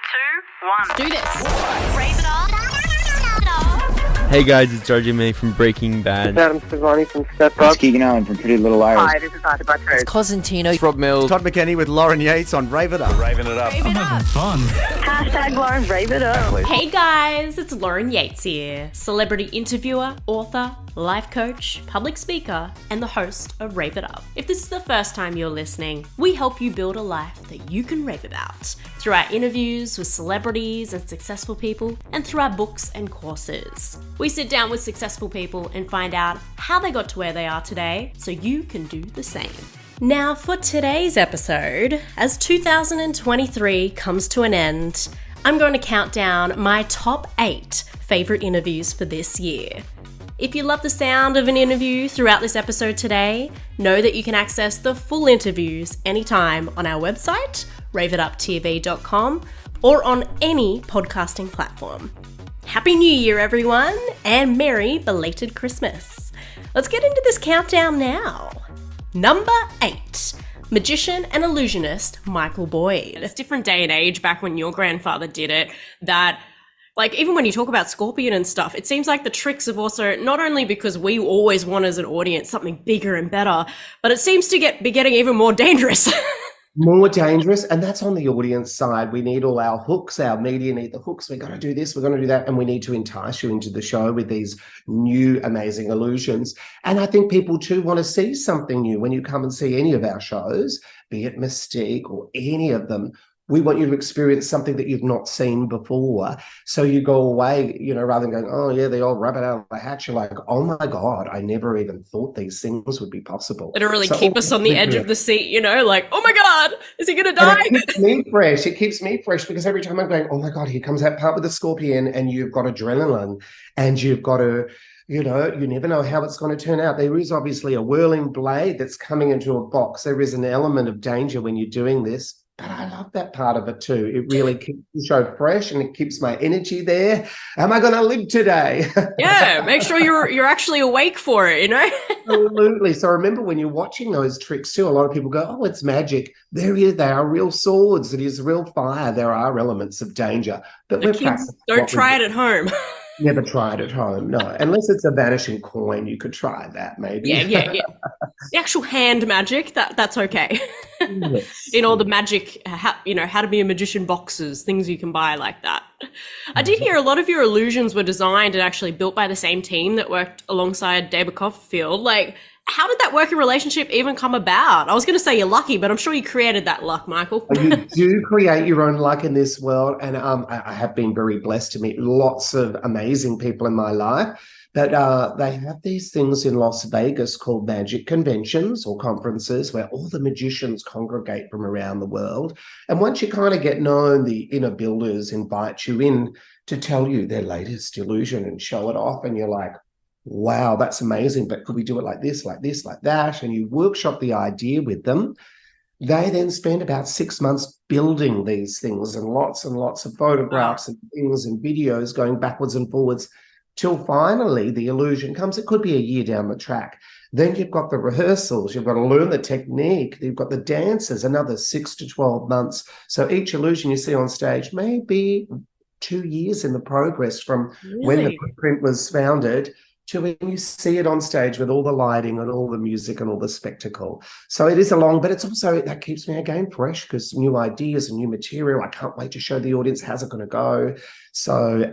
2, 1. Do this. Rave it up. Hey guys, it's RJ May from Breaking Bad. It's Adam Savani from Step It's Up. Keegan Allen from Pretty Little Liars. Hi, this is Arthur Buttrose. It's Cosentino. It's Rob Mills. Todd McKenney with Lauren Yates on Rave It Up. Raving it up. Rave it up. Fun. Hashtag Lauren, rave it up. Hey guys, it's Lauren Yates here, celebrity interviewer, author, life coach, public speaker, and the host of Rave It Up. If this is the first time you're listening, we help you build a life that you can rave about through our interviews with celebrities and successful people, and through our books and courses. We sit down with successful people and find out how they got to where they are today so you can do the same. Now for today's episode, as 2023 comes to an end, I'm going to count down my top 8 favourite interviews for this year. If you love the sound of an interview throughout this episode today, know that you can access the full interviews anytime on our website, raveituptv.com, or on any podcasting platform. Happy New Year, everyone, and Merry belated Christmas. Let's get into this countdown now. Number 8. Magician and illusionist Michael Boyd. It's a different day and age back when your grandfather did it that, like, even when you talk about Scorpion and stuff, it seems like the tricks have also, not only because we always want as an audience something bigger and better, but it seems to be getting even more dangerous. More dangerous, and that's on the audience side. We need all our hooks, our media need the hooks. We're going to do this, we're going to do that, and we need to entice you into the show with these new amazing illusions. And I think people too want to see something new. When you come and see any of our shows, be it Mystique or any of them, we want you to experience something that you've not seen before. So you go away, rather than going, oh yeah, they all rabbit out of the hat. You're like, oh my God, I never even thought these things would be possible. It'll really keep us on the edge of the seat, like, oh my God, is he going to die? And it keeps me fresh. It keeps me fresh because every time I'm going, oh my God, here comes that part with the Scorpion, and you've got adrenaline and you've got to, you never know how it's going to turn out. There is obviously a whirling blade that's coming into a box. There is an element of danger when you're doing this. But I love that part of it too. It really keeps the show fresh and it keeps my energy there. Am I going to live today? Yeah, make sure you're actually awake for it, Absolutely. So remember when you're watching those tricks too, a lot of people go, oh, it's magic. They are real swords. It is real fire. There are elements of danger. But the kids don't try it at home. Never try it at home, no. Unless it's a vanishing coin, you could try that maybe. Yeah. The actual hand magic, that's okay. Yes. In all the magic, how to be a magician boxes, things you can buy like that. I did hear a lot of your illusions were designed and actually built by the same team that worked alongside David Copperfield. Like, how did that working relationship even come about? I was going to say you're lucky, but I'm sure you created that luck, Michael. You do create your own luck in this world. And I have been very blessed to meet lots of amazing people in my life. But they have these things in Las Vegas called magic conventions or conferences where all the magicians congregate from around the world. And once you kind of get known, the inner builders invite you in to tell you their latest illusion and show it off. And you're like, wow, that's amazing, but could we do it like this, like that? And you workshop the idea with them. They then spend about 6 months building these things and lots of photographs and things and videos going backwards and forwards till finally the illusion comes. It could be a year down the track. Then you've got the rehearsals. You've got to learn the technique. You've got the dancers, another 6 to 12 months. So each illusion you see on stage may be 2 years in the progress from when the print was founded to when you see it on stage with all the lighting and all the music and all the spectacle. So it is but it's also, that keeps me again fresh because new ideas and new material. I can't wait to show the audience how's it going to go. So,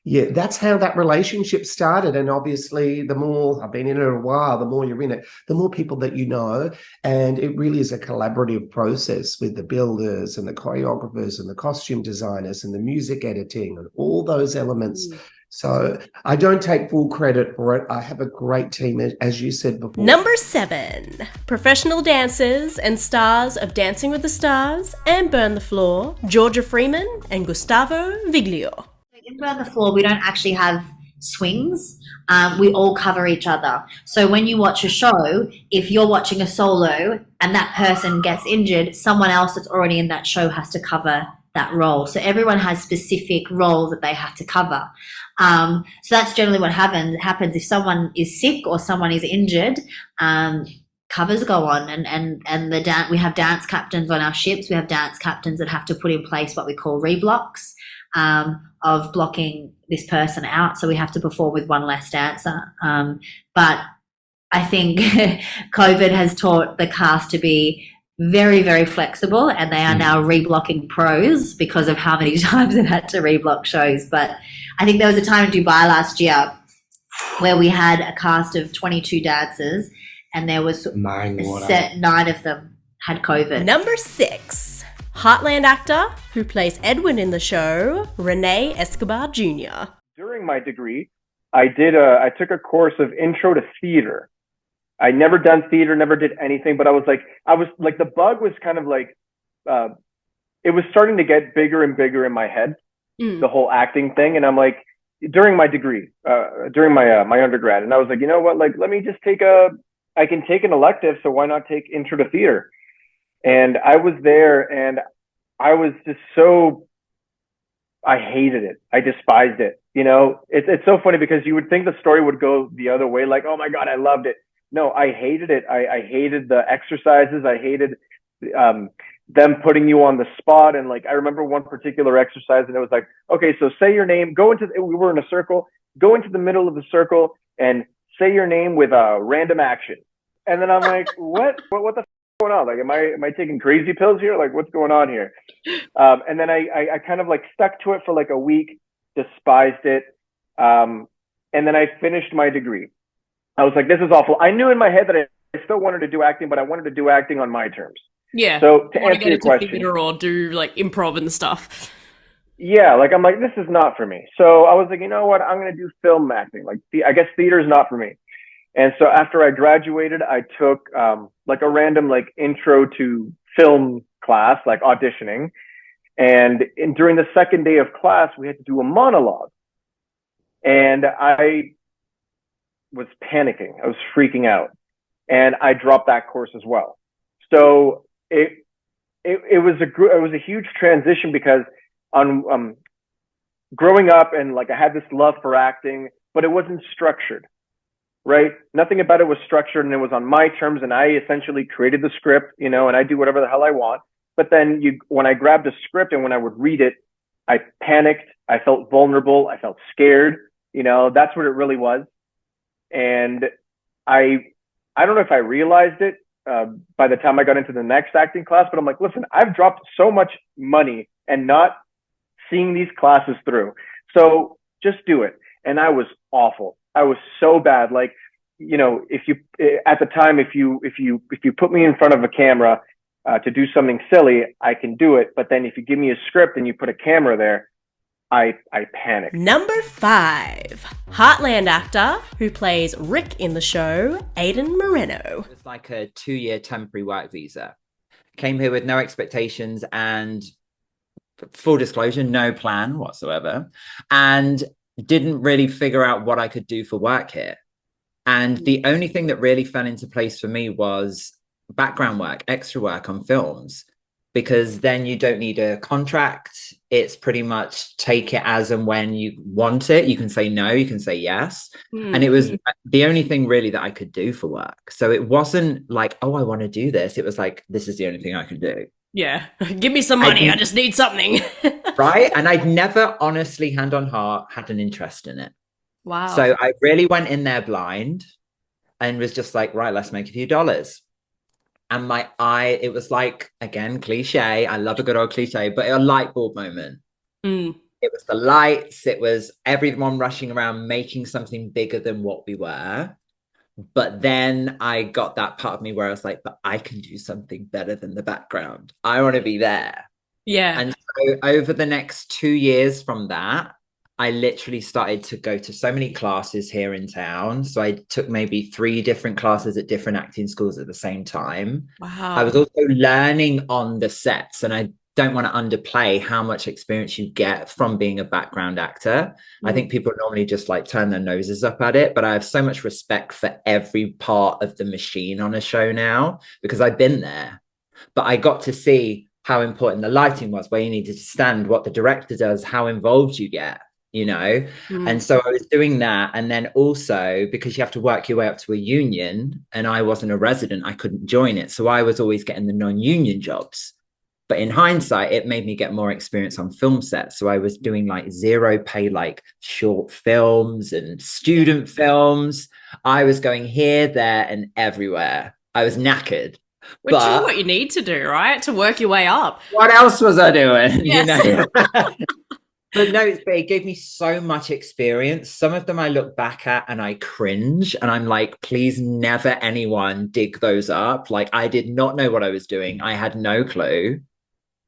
that's how that relationship started. And obviously, the more I've been in it a while, the more you're in it, the more people that you know. And it really is a collaborative process with the builders and the choreographers and the costume designers and the music editing and all those elements. So I don't take full credit for it. I have a great team, as you said before. Number 7, professional dancers and stars of Dancing with the Stars and Burn the Floor, Georgia Freeman and Gustavo Viglio. In Burn the Floor, we don't actually have swings. We all cover each other. So when you watch a show, if you're watching a solo and that person gets injured, someone else that's already in that show has to cover that role. So everyone has specific roles that they have to cover. So that's generally what happens if someone is sick or someone is injured. covers go on, and we have dance captains on our ships. We have dance captains that have to put in place what we call reblocks, of blocking this person out. So we have to perform with one less dancer. But I think COVID has taught the cast to be very, very flexible, and they are now reblocking pros because of how many times they've had to reblock shows. But I think there was a time in Dubai last year where we had a cast of 22 dancers, and there was 9 of them had COVID. Number 6, Heartland actor who plays Edwin in the show, Rene Escobar Jr. During my degree, I took a course of intro to theater. I never done theater, never did anything, but I was like, the bug was kind of like, it was starting to get bigger and bigger in my head, the whole acting thing. And I'm like, during my degree, during my undergrad, and I was like, you know what, like, let me just I can take an elective, so why not take intro to theater? And I was there, and I was just I hated it. I despised it. You know, it's so funny because you would think the story would go the other way, like, oh my God, I loved it. No, I hated it. I hated the exercises. I hated them putting you on the spot. And like, I remember one particular exercise, and it was like, okay, so say your name, we were in a circle, go into the middle of the circle and say your name with a random action. And then I'm like, what the f going on? Like, am I taking crazy pills here? Like, what's going on here? And then I kind of like stuck to it for like a week, despised it. And then I finished my degree. I was like, this is awful. I knew in my head that I still wanted to do acting, but I wanted to do acting on my terms. Yeah. So to answer your question, theater or do like improv and stuff. Yeah, like I'm like, this is not for me. So I was like, you know what? I'm gonna do film acting. Like, I guess theater is not for me. And so after I graduated, I took like a random like intro to film class, like auditioning. And during the second day of class, we had to do a monologue, and I was panicking. I was freaking out, and I dropped that course as well. So it was a huge transition because on growing up, and like I had this love for acting, but it wasn't structured, right? Nothing about it was structured, and it was on my terms, and I essentially created the script, you know, and I do whatever the hell I want. But then when I grabbed a script and when I would read it, I panicked. I felt vulnerable. I felt scared. You know, that's what it really was. And I don't know if I realized it by the time I got into the next acting class, but I'm like, listen, I've dropped so much money and not seeing these classes through. So just do it. And I was awful. I was so bad. Like, you know, at the time, if you put me in front of a camera to do something silly, I can do it. But then if you give me a script and you put a camera there, I panic. Number 5, Heartland actor who plays Rick in the show, Aidan Moreno. It's like a 2-year temporary work visa. Came here with no expectations and, full disclosure, no plan whatsoever, and didn't really figure out what I could do for work here. And the only thing that really fell into place for me was background work, extra work on films, because then you don't need a contract. It's pretty much take it as and when you want it. You can say no, you can say yes. And it was the only thing really that I could do for work. So it wasn't like, oh, I want to do this. It was like, this is the only thing I can do. Yeah. Give me some money. I just need something. Right. And I'd never honestly, hand on heart, had an interest in it. Wow. So I really went in there blind and was just like, right, let's make a few dollars. And it was like, again, cliche. I love a good old cliche, but a light bulb moment. It was the lights. It was everyone rushing around, making something bigger than what we were. But then I got that part of me where I was like, but I can do something better than the background. I want to be there. Yeah. And so over the next 2 years from that, I literally started to go to so many classes here in town. So I took maybe 3 different classes at different acting schools at the same time. Wow. I was also learning on the sets, and I don't want to underplay how much experience you get from being a background actor. I think people normally just like turn their noses up at it, but I have so much respect for every part of the machine on a show now because I've been there. But I got to see how important the lighting was, where you needed to stand, what the director does, how involved you get. you know? Mm. And so I was doing that. And then also because you have to work your way up to a union and I wasn't a resident, I couldn't join it. So I was always getting the non-union jobs. But in hindsight, it made me get more experience on film sets. So I was doing like zero pay, like short films and student films. I was going here, there, and everywhere. I was knackered. Which is what you need to do, right? To work your way up. What else was I doing? Yes. You know? But no, it gave me so much experience. Some of them I look back at and I cringe and I'm like, please never anyone dig those up. Like I did not know what I was doing. I had no clue.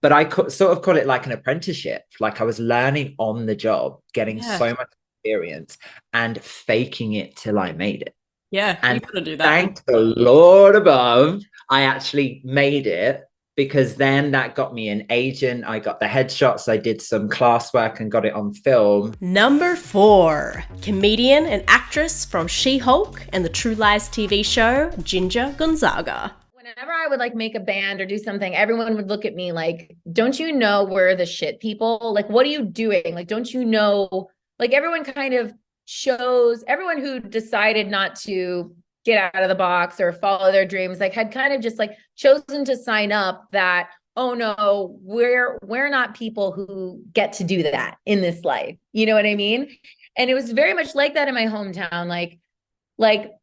But I sort of call it like an apprenticeship. Like I was learning on the job, getting so much experience and faking it till I made it. Yeah, and you gotta do that. Thank the Lord above, I actually made it because then that got me an agent. I got the headshots. I did some classwork and got it on film. Number 4, comedian and actress from She-Hulk and the True Lies TV show, Ginger Gonzaga. Whenever I would like make a band or do something, everyone would look at me like, don't you know we're the shit people? Like, what are you doing? Like, don't you know? Like everyone kind of shows, everyone who decided not to get out of the box or follow their dreams, like had kind of just like chosen to sign up that, oh no, we're not people who get to do that in this life. You know what I mean? And it was very much like that in my hometown. Like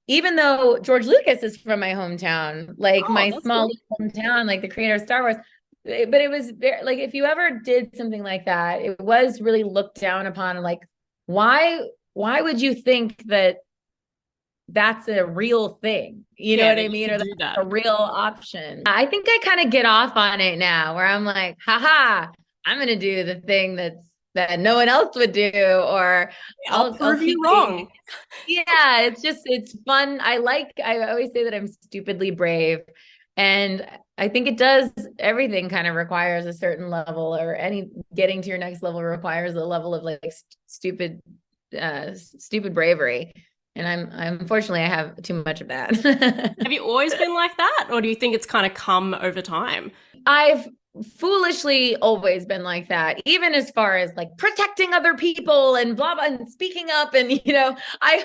even though George Lucas is from my hometown, like my small hometown, like the creator of Star Wars, but it was very, like, if you ever did something like that, it was really looked down upon. Like, why would you think that that's a real thing? You know what I mean? Or that's a real option. I think I kind of get off on it now where I'm like, haha, I'm going to do the thing that no one else would do, or I'll prove you wrong. Yeah, it's fun. I always say that I'm stupidly brave, and I think it does. Everything kind of requires a certain level, or getting to your next level requires a level of like stupid bravery. And I'm unfortunately I have too much of that. Have you always been like that, or do you think it's kind of come over time? I've foolishly always been like that, even as far as like protecting other people and blah blah and speaking up, and you know, I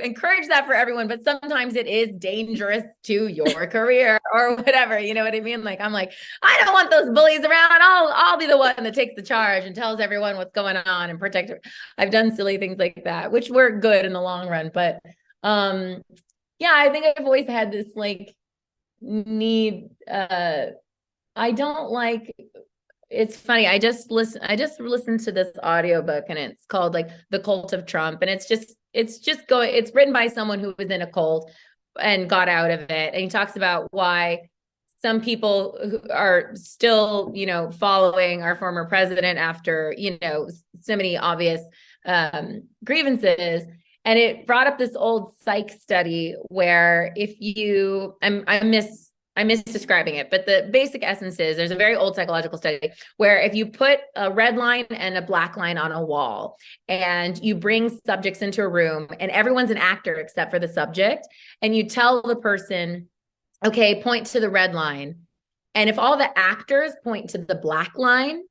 encourage that for everyone, but sometimes it is dangerous to your career or whatever, you know what I mean? Like I'm like, I don't want those bullies around. I'll be the one that takes the charge and tells everyone what's going on and protect it. I've done silly things like that, which were good in the long run, but yeah, I think I've always had this like need. I don't like, it's funny. I just listened to this audiobook and it's called like The Cult of Trump. And it's written by someone who was in a cult and got out of it. And he talks about why some people who are still, you know, following our former president after, you know, so many obvious grievances. And it brought up this old psych study where if you, I'm misdescribing it, but the basic essence is there's a very old psychological study where if you put a red line and a black line on a wall and you bring subjects into a room and everyone's an actor except for the subject, and you tell the person, okay, point to the red line. And if all the actors point to the black line,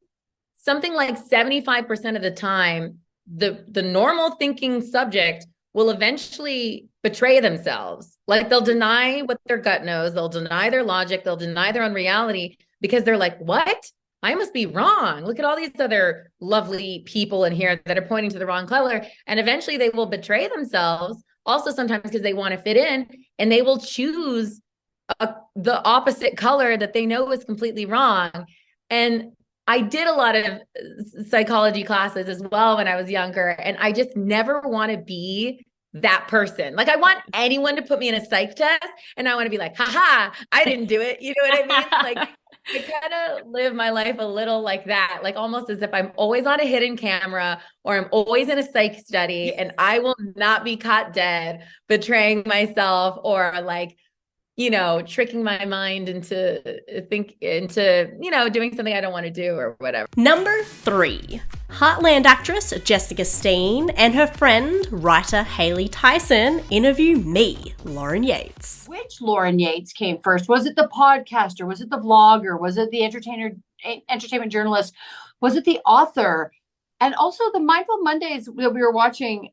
something like 75% of the time, the normal thinking subject will eventually betray themselves. Like they'll deny what their gut knows. They'll deny their logic. They'll deny their own reality because they're like, what? I must be wrong. Look at all these other lovely people in here that are pointing to the wrong color. And eventually they will betray themselves also sometimes because they want to fit in, and they will choose the opposite color that they know is completely wrong. And I did a lot of psychology classes as well when I was younger, and I just never want to be that person. Like I want anyone to put me in a psych test and I want to be like, haha, I didn't do it. You know what I mean? Like I kind of live my life a little like that, like almost as if I'm always on a hidden camera or I'm always in a psych study and I will not be caught dead betraying myself or like, you know, tricking my mind into, you know, doing something I don't want to do or whatever. Number 3, Heartland actress Jessica Steen and her friend, writer Haley Tyson interview me, Lauren Yates. Which Lauren Yates came first? Was it the podcaster? Was it the vlogger? Was it the entertainment journalist? Was it the author? And also the Mindful Mondays that we were watching,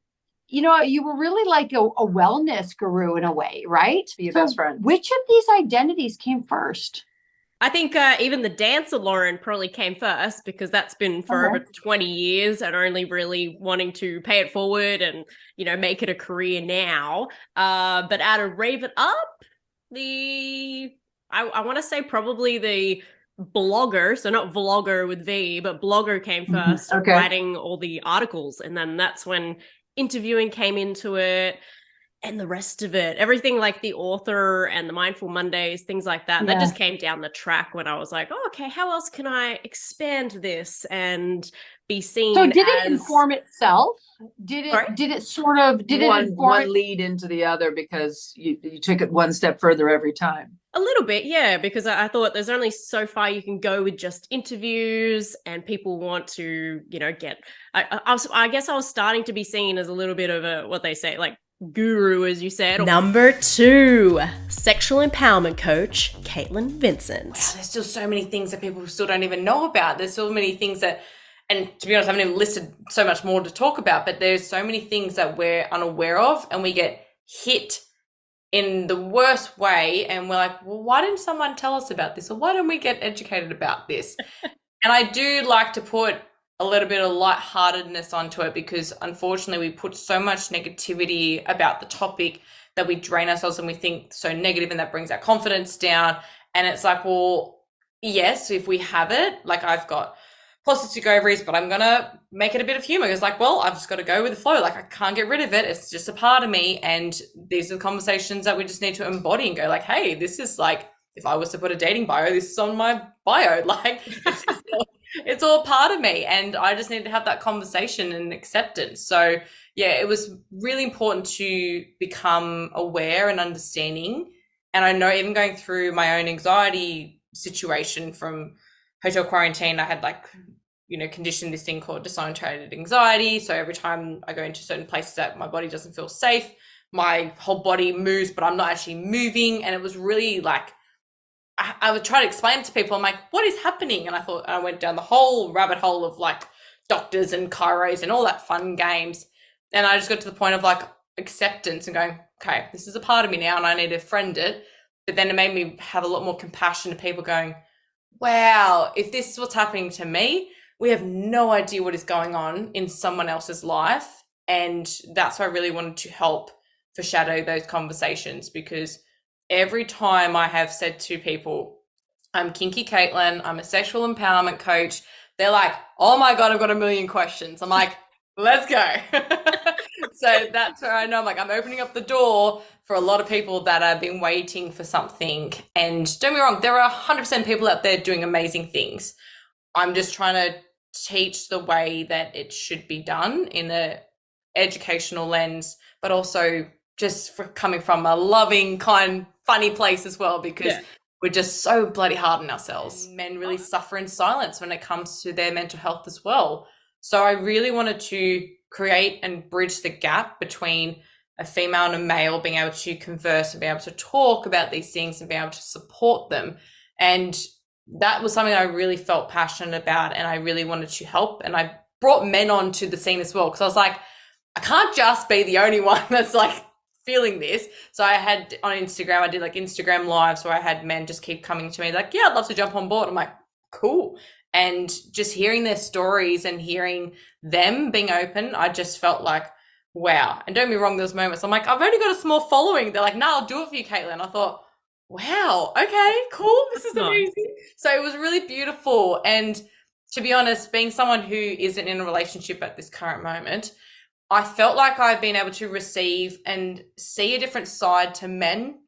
you know, you were really like a wellness guru in a way, right? Be your best friend. Which of these identities came first? I think even the dancer Lauren probably came first, because that's been for over 20 years and only really wanting to pay it forward and, you know, make it a career now. But out of Rave It Up, I want to say probably the blogger, so not vlogger with V, but blogger came first, writing all the articles. And then that's when interviewing came into it. And the rest of it, everything like the author and the Mindful Mondays, things like that, that just came down the track when I was like, oh, okay, how else can I expand this and be seen? So did it inform itself? Did it sort of, one lead into the other because you took it one step further every time? A little bit, yeah, because I thought there's only so far you can go with just interviews, and people want to, you know, I guess I was starting to be seen as a little bit of a, what they say, like, guru, as you said. Number 2, sexual empowerment coach, Caitlin Vincent. Wow, there's still so many things that people still don't even know about. There's so many things that, and to be honest, I haven't even listed so much more to talk about, but there's so many things that we're unaware of, and we get hit in the worst way, and we're like, well, why didn't someone tell us about this? Or why don't we get educated about this? And I do like to put a little bit of lightheartedness onto it, because unfortunately we put so much negativity about the topic that we drain ourselves and we think so negative, and that brings our confidence down. And it's like, well, yes, if we have it, like I've got polycystic ovaries, but I'm gonna make it a bit of humor. It's like, well, I've just got to go with the flow. Like I can't get rid of it. It's just a part of me. And these are the conversations that we just need to embody and go like, hey, this is like, if I was to put a dating bio, this is on my bio. Like it's all part of me, and I just need to have that conversation and acceptance. So yeah, it was really important to become aware and understanding. And I know even going through my own anxiety situation from hotel quarantine, I had like, you know, conditioned this thing called dissociated anxiety. So every time I go into certain places that my body doesn't feel safe, my whole body moves, but I'm not actually moving. And it was really like, I would try to explain it to people. I'm like, what is happening? And I went down the whole rabbit hole of like doctors and chiros and all that fun games. And I just got to the point of like acceptance and going, okay, this is a part of me now and I need to friend it. But then it made me have a lot more compassion to people going, wow, if this is what's happening to me, we have no idea what is going on in someone else's life. And that's why I really wanted to help foreshadow those conversations, because every time I have said to people, I'm Kinky Caitlin, I'm a sexual empowerment coach, they're like, oh my God, I've got a million questions. I'm like, let's go. So that's where I know I'm like, I'm opening up the door for a lot of people that have been waiting for something. And don't get me wrong, there are 100% people out there doing amazing things. I'm just trying to teach the way that it should be done in an educational lens, but also just for coming from a loving, kind, funny place as well, because we're just so bloody hard on ourselves. And men really suffer in silence when it comes to their mental health as well. So I really wanted to create and bridge the gap between a female and a male being able to converse and be able to talk about these things and be able to support them. And that was something I really felt passionate about, and I really wanted to help. And I brought men onto the scene as well, because I was like, I can't just be the only one that's like feeling this. So I had on Instagram, I did like Instagram lives where I had men just keep coming to me like, yeah, I'd love to jump on board. I'm like, cool. And just hearing their stories and hearing them being open, I just felt like, wow. And don't get me wrong, there's moments I'm like, I've only got a small following. They're like, no, I'll do it for you, Caitlin. I thought, wow, okay, cool. This is amazing. So it was really beautiful. And to be honest, being someone who isn't in a relationship at this current moment, I felt like I've been able to receive and see a different side to men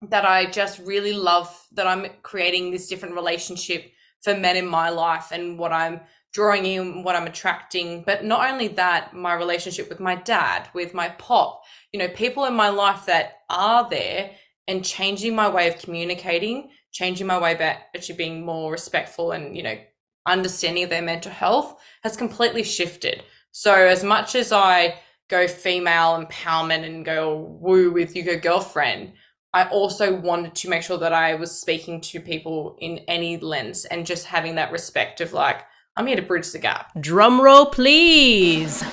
that I just really love, that I'm creating this different relationship for men in my life and what I'm drawing in, what I'm attracting. But not only that, my relationship with my dad, with my pop, you know, people in my life that are there and changing my way of communicating, changing my way about actually being more respectful and, you know, understanding of their mental health has completely shifted. So as much as I go female empowerment and go woo with you go girlfriend, I also wanted to make sure that I was speaking to people in any lens and just having that respect of like, I'm here to bridge the gap. Drum roll, please.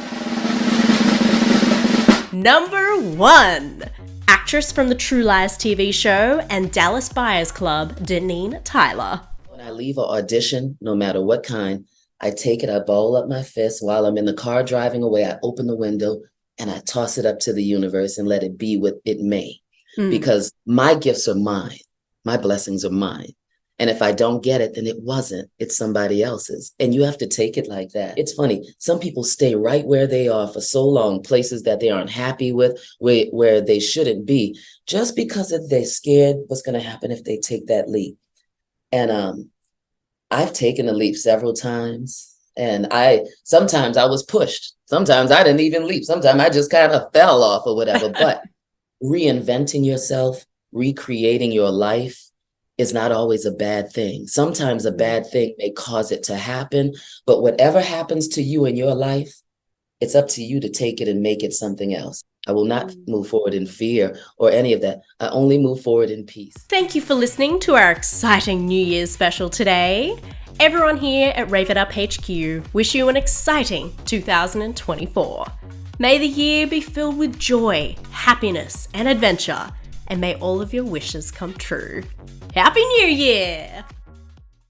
Number 1. Actress from the True Lies TV show and Dallas Buyers Club, Deneen Tyler. When I leave an audition, no matter what kind, I take it, I ball up my fist while I'm in the car driving away. I open the window and I toss it up to the universe and let it be what it may. Because my gifts are mine. My blessings are mine. And if I don't get it, then it wasn't. It's somebody else's. And you have to take it like that. It's funny. Some people stay right where they are for so long, places that they aren't happy with, where they shouldn't be, just because they're scared what's going to happen if they take that leap. And I've taken a leap several times. And sometimes I was pushed. Sometimes I didn't even leap. Sometimes I just kind of fell off or whatever. But reinventing yourself, recreating your life, is not always a bad thing. Sometimes a bad thing may cause it to happen, but whatever happens to you in your life, it's up to you to take it and make it something else. I will not move forward in fear or any of that. I only move forward in peace. Thank you for listening to our exciting New Year's special today. Everyone here at Rave It Up HQ wish you an exciting 2024. May the year be filled with joy, happiness, and adventure, and may all of your wishes come true. Happy New Year!